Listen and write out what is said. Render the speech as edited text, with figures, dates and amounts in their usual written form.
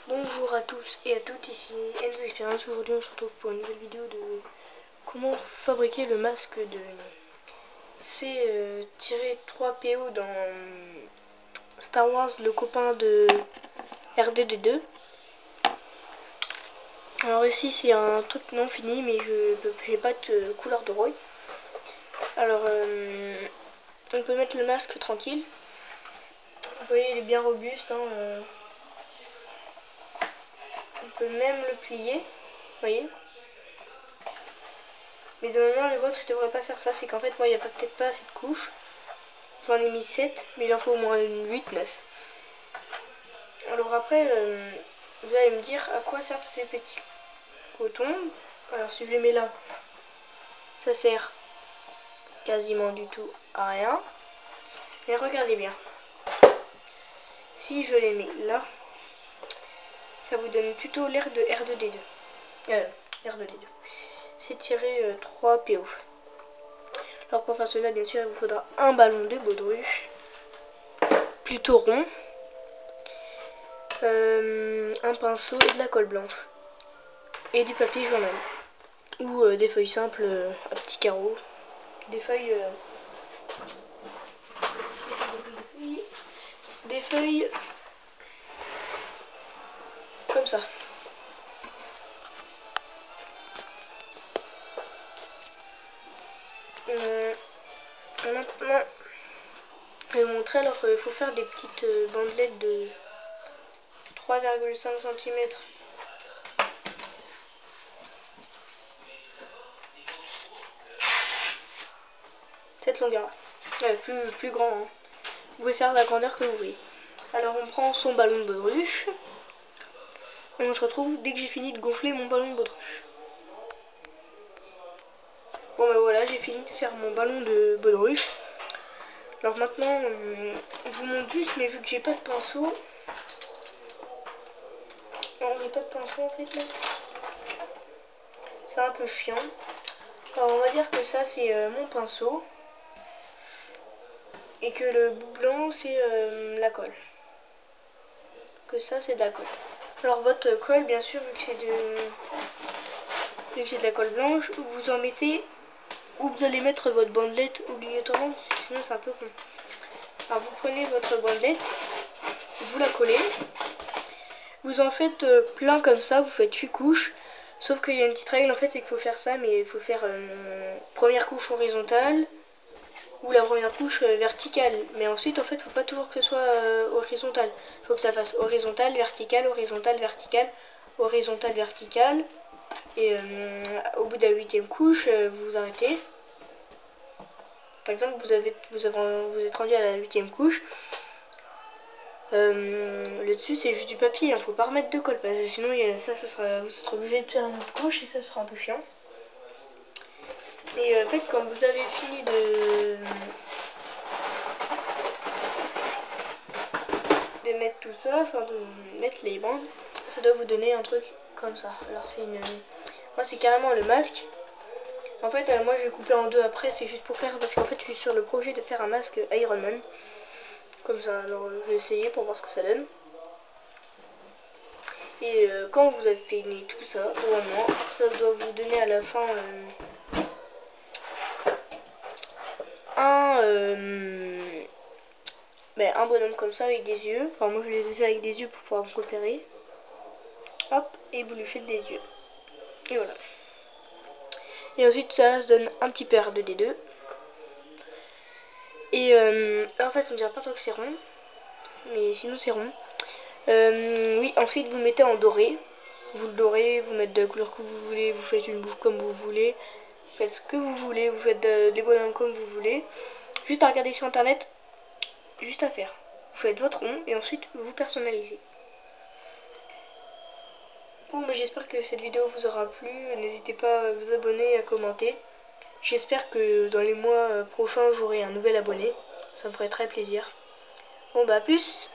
Bonjour à tous et à toutes, ici Enzo Experience. Aujourd'hui on se retrouve pour une nouvelle vidéo de comment fabriquer le masque de C-3PO dans Star Wars, le copain de R2-D2. Alors ici c'est un truc non fini, mais je n'ai pas de couleur de Roy. Alors on peut mettre le masque tranquille. Vous voyez, il est bien robuste, hein, on peut même le plier, vous voyez. Mais normalement le vôtre il devrait pas faire ça, c'est qu'en fait moi il n'y a peut-être pas assez de couches. J'en ai mis 7, mais il en faut au moins 8-9. Alors après, vous allez me dire à quoi servent ces petits cotons. Alors si je les mets là, ça sert quasiment du tout à rien. Mais regardez bien. Si je les mets là, ça vous donne plutôt l'air de R2-D2. R2-D2. C'est tiré 3PO. Alors pour faire cela, bien sûr, il vous faudra un ballon de baudruche, plutôt rond, un pinceau et de la colle blanche, et du papier journal, ou des feuilles simples à petits carreaux, des feuilles comme ça. Maintenant, je vais vous montrer. Alors il faut faire des petites bandelettes de 3,5 cm cette longueur là, plus grand, hein. Vous pouvez faire la grandeur que vous voulez. Alors on prend son ballon de baudruche et on se retrouve dès que j'ai fini de gonfler mon ballon de baudruche. Bon ben voilà, j'ai fini de faire mon ballon de baudruche. Alors maintenant, je vous montre juste, mais vu que j'ai pas de pinceau, non, j'ai pas de pinceau en fait là, c'est un peu chiant. Alors on va dire que ça c'est mon pinceau et que le bout blanc c'est la colle. Que ça c'est de la colle. Alors votre colle, bien sûr, vu que c'est de la colle blanche, vous en mettez où vous allez mettre votre bandelette obligatoirement, sinon c'est un peu con. Alors vous prenez votre bandelette, vous la collez, vous en faites plein comme ça, vous faites 8 couches, sauf qu'il y a une petite règle en fait, c'est qu'il faut faire ça, mais il faut faire première couche horizontale ou la première couche verticale, mais ensuite en fait il ne faut pas toujours que ce soit horizontal, il faut que ça fasse horizontal, vertical, horizontal, vertical, horizontal, vertical, et au bout de la 8e couche, vous arrêtez. Par exemple, vous êtes rendu à la 8e couche. Le dessus c'est juste du papier, il ne faut pas remettre de colle parce que sinon vous serez obligé de faire une autre couche et ça sera un peu chiant. Et en fait, quand vous avez fini de mettre tout ça, enfin de mettre les bandes, ça doit vous donner un truc comme ça. Alors moi c'est carrément le masque. En fait moi je vais couper en deux après, c'est juste pour faire, parce qu'en fait je suis sur le projet de faire un masque Iron Man. Comme ça, alors je vais essayer pour voir ce que ça donne. Et quand vous avez fini tout ça, normalement, ça doit vous donner à la fin un bonhomme comme ça avec des yeux. Enfin moi je les ai fait avec des yeux pour pouvoir me repérer. Hop, et vous lui faites des yeux. Et voilà. Et ensuite ça se donne un petit peu R2-D2. Et en fait on dirait pas trop que c'est rond, mais sinon c'est rond. Oui, ensuite vous mettez en doré. Vous le dorez, vous mettez de la couleur que vous voulez, vous faites une bouche comme vous voulez, vous faites ce que vous voulez, vous faites des bonhommes comme vous voulez. Juste à regarder sur internet, juste à faire. Vous faites votre rond et ensuite vous personnalisez. Bon, mais j'espère que cette vidéo vous aura plu. N'hésitez pas à vous abonner et à commenter. J'espère que dans les mois prochains j'aurai un nouvel abonné. Ça me ferait très plaisir. Bon bah à plus.